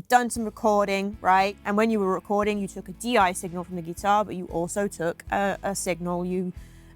done some recording, right? And when you were recording, you took a DI signal from the guitar, but you also took a signal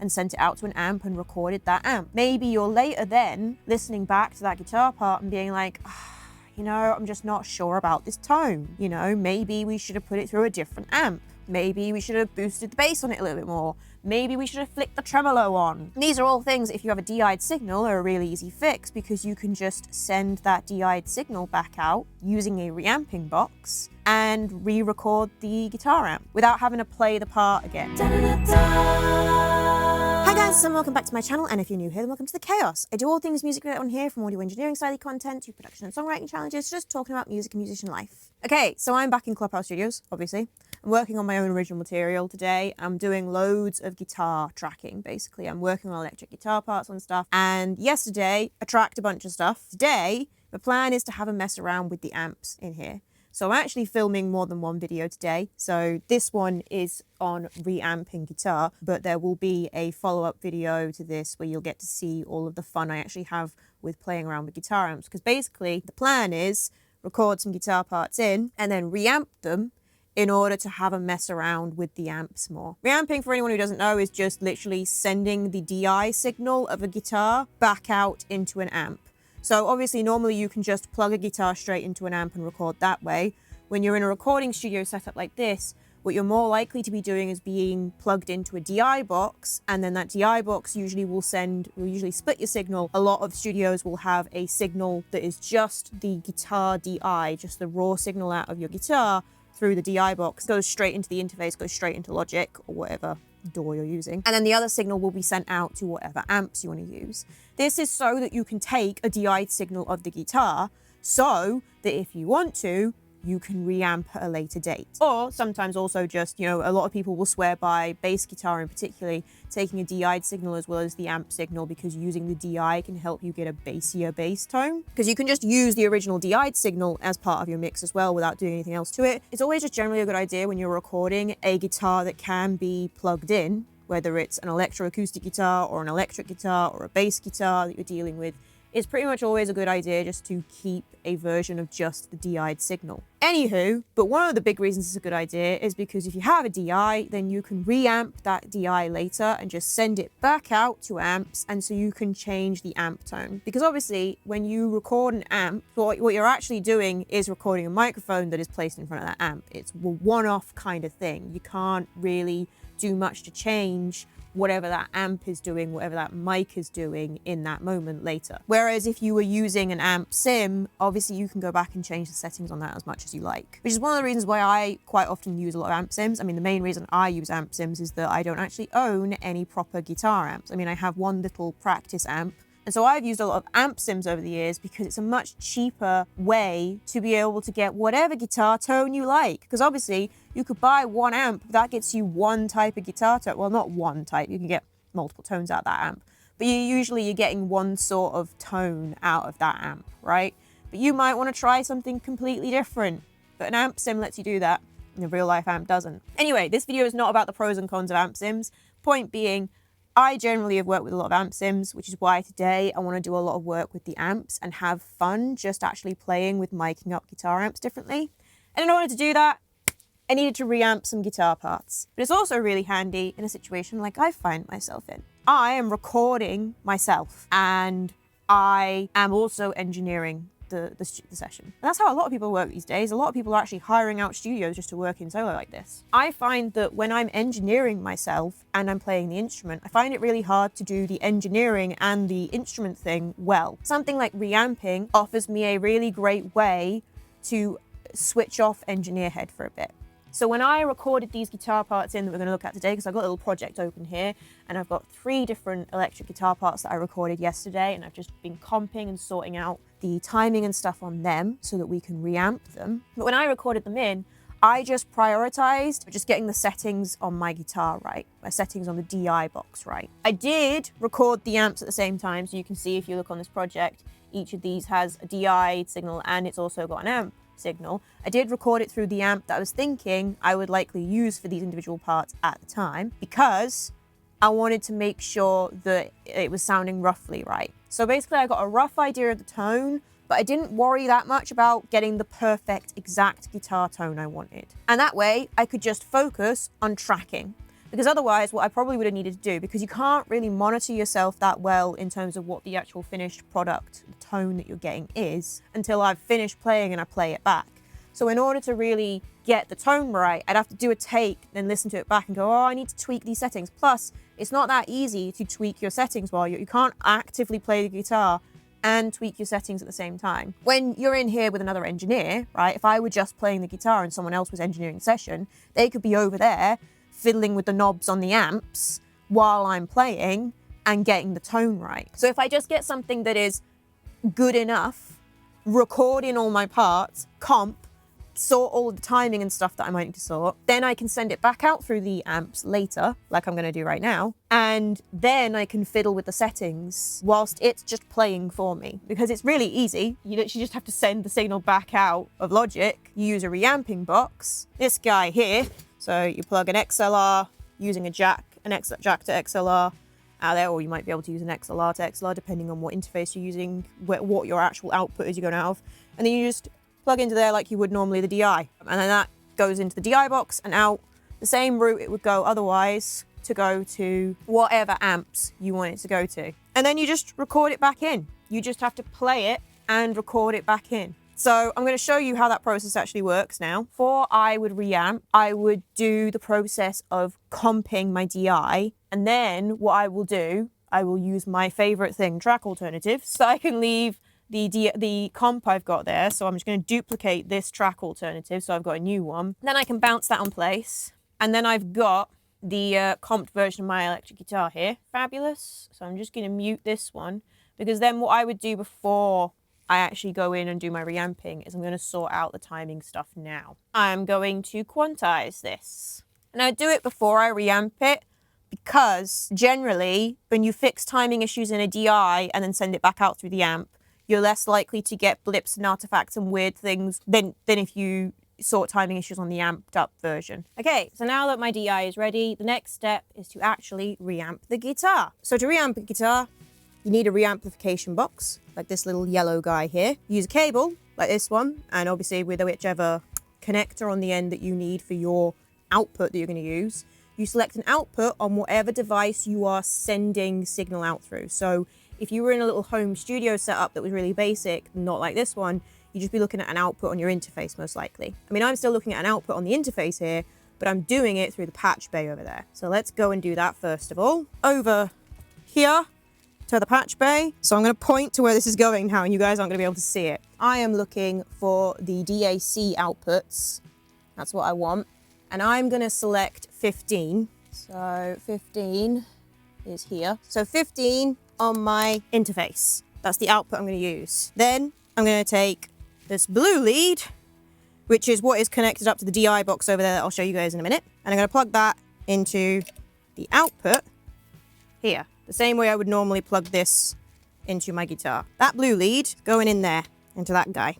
and sent it out to an amp and recorded that amp. Maybe you're later then listening back to that guitar part and being like, you know, I'm just not sure about this tone. You know, maybe we should have put it through a different amp. Maybe we should have boosted the bass on it a little bit more. Maybe we should have flicked the tremolo on. These are all things, if you have a DI'd signal, are a really easy fix because you can just send that DI'd signal back out using a reamping box and re-record the guitar amp without having to play the part again. Hi guys, and welcome back to my channel, and if you're new here, then welcome to the chaos. I do all things music related on here, from audio engineering style content to production and songwriting challenges, just talking about music and musician life. Okay, so I'm back in Club Haus studios, obviously. I'm working on my own original material today. I'm doing loads of guitar tracking, basically. I'm working on electric guitar parts and stuff. And yesterday, I tracked a bunch of stuff. Today, the plan is to have a mess around with the amps in here. So I'm actually filming more than one video today. So this one is on reamping guitar, but there will be a follow-up video to this where you'll get to see all of the fun I actually have with playing around with guitar amps. Because basically, the plan is record some guitar parts in and then reamp them in order to have a mess around with the amps more. Reamping, for anyone who doesn't know, is just literally sending the DI signal of a guitar back out into an amp. So obviously, normally you can just plug a guitar straight into an amp and record that way. When you're in a recording studio setup like this, what you're more likely to be doing is being plugged into a DI box, and then that DI box usually will usually split your signal. A lot of studios will have a signal that is just the guitar DI, just the raw signal out of your guitar through the DI box, goes straight into the interface, goes straight into Logic or whatever DAW you're using. And then the other signal will be sent out to whatever amps you want to use. This is so that you can take a DI signal of the guitar so that if you want to, you can reamp at a later date. Or sometimes also just, you know, a lot of people will swear by bass guitar in particular, taking a DI'd signal as well as the amp signal, because using the DI can help you get a bassier bass tone. Because you can just use the original DI'd signal as part of your mix as well without doing anything else to it. It's always just generally a good idea when you're recording a guitar that can be plugged in, whether it's an electroacoustic guitar or an electric guitar or a bass guitar that you're dealing with. It's pretty much always a good idea just to keep a version of just the DI'd signal. Anywho, but one of the big reasons it's a good idea is because if you have a DI, then you can reamp that DI later and just send it back out to amps, and so you can change the amp tone. Because obviously, when you record an amp, what you're actually doing is recording a microphone that is placed in front of that amp. It's a one-off kind of thing. You can't really do much to change whatever that amp is doing, whatever that mic is doing in that moment later. Whereas if you were using an amp sim, obviously you can go back and change the settings on that as much as you like. Which is one of the reasons why I quite often use a lot of amp sims. I mean, the main reason I use amp sims is that I don't actually own any proper guitar amps. I mean, I have one little practice amp, and so I've used a lot of amp sims over the years because it's a much cheaper way to be able to get whatever guitar tone you like. Because obviously you could buy one amp, that gets you one type of guitar tone. Well, not one type, you can get multiple tones out of that amp. But you're getting one sort of tone out of that amp, right? But you might want to try something completely different. But an amp sim lets you do that, and a real life amp doesn't. Anyway, this video is not about the pros and cons of amp sims. Point being, I generally have worked with a lot of amp sims, which is why today I want to do a lot of work with the amps and have fun just actually playing with miking up guitar amps differently. And in order to do that, I needed to reamp some guitar parts. But it's also really handy in a situation like I find myself in. I am recording myself and I am also engineering the session. And that's how a lot of people work these days. A lot of people are actually hiring out studios just to work in solo like this. I find that when I'm engineering myself and I'm playing the instrument, I find it really hard to do the engineering and the instrument thing well. Something like reamping offers me a really great way to switch off engineer head for a bit. So when I recorded these guitar parts in that we're going to look at today, because I've got a little project open here, and I've got 3 different electric guitar parts that I recorded yesterday, and I've just been comping and sorting out the timing and stuff on them so that we can reamp them. But when I recorded them in, I just prioritized just getting the settings on my guitar right, my settings on the DI box right. I did record the amps at the same time, so you can see if you look on this project, each of these has a DI signal and it's also got an amp signal. I did record it through the amp that I was thinking I would likely use for these individual parts at the time, because I wanted to make sure that it was sounding roughly right. So basically I got a rough idea of the tone but I didn't worry that much about getting the perfect exact guitar tone I wanted. And that way I could just focus on tracking. Because otherwise, what I probably would have needed to do, because you can't really monitor yourself that well in terms of what the actual finished product, the tone that you're getting is, until I've finished playing and I play it back. So in order to really get the tone right, I'd have to do a take, then listen to it back and go, oh, I need to tweak these settings. Plus, it's not that easy to tweak your settings while you can't actively play the guitar and tweak your settings at the same time. When you're in here with another engineer, right, if I were just playing the guitar and someone else was engineering session, they could be over there fiddling with the knobs on the amps while I'm playing and getting the tone right. So if I just get something that is good enough, record in all my parts, comp, sort all of the timing and stuff that I might need to sort, then I can send it back out through the amps later, like I'm going to do right now, and then I can fiddle with the settings whilst it's just playing for me. Because it's really easy. You literally just have to send the signal back out of Logic. You use a reamping box, this guy here. So you plug an XLR using a jack to XLR out there, or you might be able to use an XLR to XLR depending on what interface you're using, what your actual output is you're going to have. And then you just plug into there like you would normally the DI. And then that goes into the DI box and out the same route it would go otherwise to go to whatever amps you want it to go to. And then you just record it back in. You just have to play it and record it back in. So I'm going to show you how that process actually works now. Before I would reamp, I would do the process of comping my DI. And then what I will do, I will use my favorite thing, track alternatives, so I can leave the comp I've got there. So I'm just going to duplicate this track alternative. So I've got a new one. Then I can bounce that on place. And then I've got the comped version of my electric guitar here. Fabulous. So I'm just going to mute this one, because then what I would do before I actually go in and do my reamping is I'm going to sort out the timing stuff now. I'm going to quantize this. And I do it before I reamp it, because generally when you fix timing issues in a DI and then send it back out through the amp, you're less likely to get blips and artifacts and weird things than if you sort timing issues on the amped up version. Okay, so now that my DI is ready, the next step is to actually reamp the guitar. So to reamp a guitar, you need a reamplification box, like this little yellow guy here. Use a cable, like this one, and obviously with whichever connector on the end that you need for your output that you're going to use. You select an output on whatever device you are sending signal out through. So if you were in a little home studio setup that was really basic, not like this one, you'd just be looking at an output on your interface most likely. I mean, I'm still looking at an output on the interface here, but I'm doing it through the patch bay over there. So let's go and do that first of all. Over here to the patch bay. So I'm going to point to where this is going now, and you guys aren't going to be able to see it. I am looking for the DAC outputs. That's what I want. And I'm going to select 15. So 15 is here. So 15 on my interface. That's the output I'm going to use. Then I'm going to take this blue lead, which is what is connected up to the DI box over there that I'll show you guys in a minute. And I'm going to plug that into the output here, the same way I would normally plug this into my guitar. That blue lead going in there, into that guy.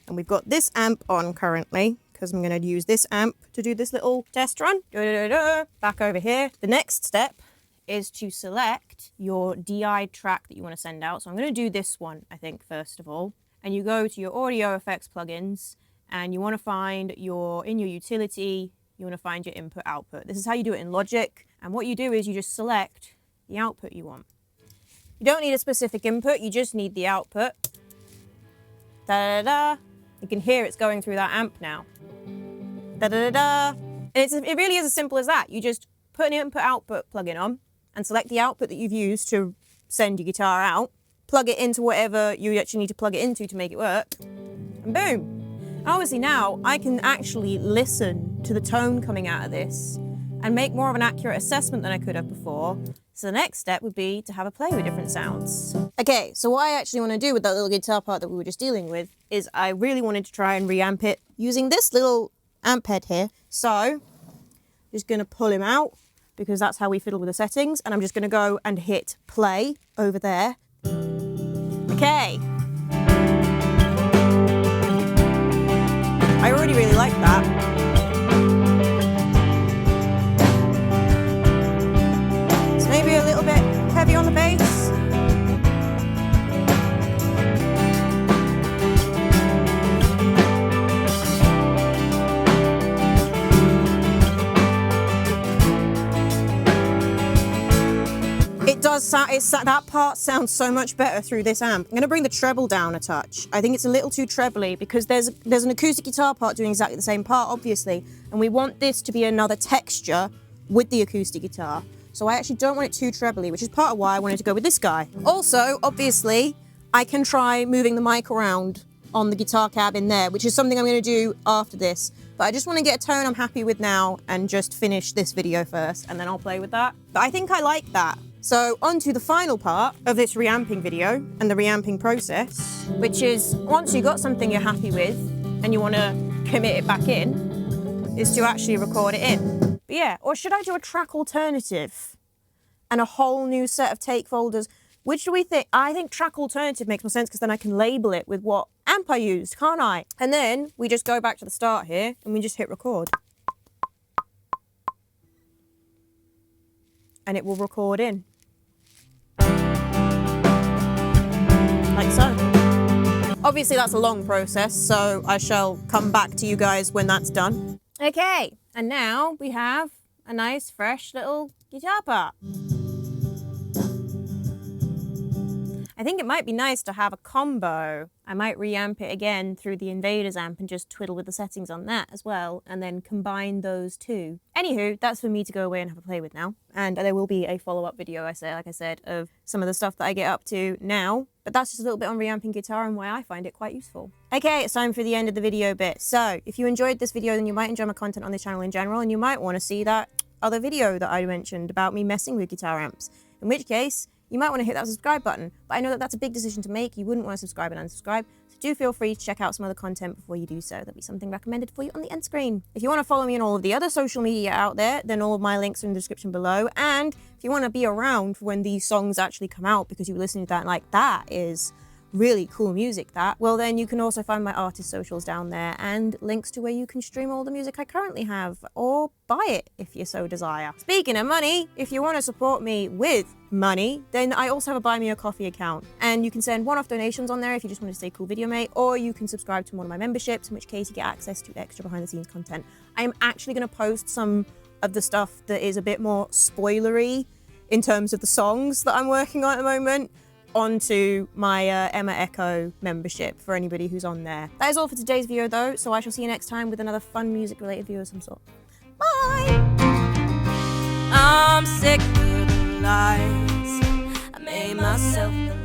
And we've got this amp on currently, because I'm going to use this amp to do this little test run. Back over here. The next step is to select your DI track that you want to send out. So I'm going to do this one, I think, first of all. And you go to your audio effects plugins, and you want to find in your utility, you want to find your input output. This is how you do it in Logic. And what you do is you just select the output you want. You don't need a specific input, you just need the output. Da-da-da. You can hear it's going through that amp now. Da-da-da-da. And it really is as simple as that. You just put an input-output plugin on and select the output that you've used to send your guitar out, plug it into whatever you actually need to plug it into to make it work, and boom. And obviously now I can actually listen to the tone coming out of this and make more of an accurate assessment than I could have before. So the next step would be to have a play with different sounds. Okay, so what I actually want to do with that little guitar part that we were just dealing with is I really wanted to try and reamp it using this little amp head here. So just going to pull him out, because that's how we fiddle with the settings. And I'm just going to go and hit play over there. Okay. I already really like that. It's maybe a little bit heavy on the bass. it does sound, that part sounds so much better through this amp. I'm gonna bring the treble down a touch. I think it's a little too trebly because there's an acoustic guitar part doing exactly the same part, obviously, and we want this to be another texture with the acoustic guitar. So I actually don't want it too trebly, which is part of why I wanted to go with this guy. Also, obviously, I can try moving the mic around on the guitar cab in there, which is something I'm gonna do after this. But I just wanna get a tone I'm happy with now and just finish this video first, and then I'll play with that. But I think I like that. So on to the final part of this reamping video and the reamping process, which is once you've got something you're happy with and you wanna commit it back in, is to actually record it in. But yeah, or should I do a track alternative and a whole new set of take folders? Which do we think? I think track alternative makes more sense because then I can label it with what amp I used, can't I? And then we just go back to the start here and we just hit record. And it will record in. Like so. Obviously that's a long process, so I shall come back to you guys when that's done. Okay, and now we have a nice fresh little guitar part. I think it might be nice to have a combo. I might reamp it again through the Invaders amp and just twiddle with the settings on that as well, and then combine those two. Anywho, that's for me to go away and have a play with now. And there will be a follow-up video, like I said, of some of the stuff that I get up to now. But that's just a little bit on reamping guitar and why I find it quite useful. Okay, it's time for the end of the video bit. So, if you enjoyed this video, then you might enjoy my content on this channel in general, and you might want to see that other video that I mentioned about me messing with guitar amps. In which case, you might want to hit that subscribe button, but I know that that's a big decision to make. You wouldn't want to subscribe and unsubscribe, so do feel free to check out some other content before you do so. There'll be something recommended for you on the end screen. If you want to follow me on all of the other social media out there, then all of my links are in the description below. And if you want to be around for when these songs actually come out because you were listening to that and like, that is really cool music, well then you can also find my artist socials down there and links to where you can stream all the music I currently have or buy it if you so desire. Speaking of money, if you want to support me with money, then I also have a Buy Me a Coffee account, and you can send one-off donations on there if you just want to stay cool video mate, or you can subscribe to one of my memberships, in which case you get access to extra behind the scenes content. I am actually going to post some of the stuff that is a bit more spoilery in terms of the songs that I'm working on at the moment onto my Emma Echo membership for anybody who's on there. That is all for today's video though, so I shall see you next time with another fun music related video of some sort. Bye! I'm sick of the lies I made myself believe.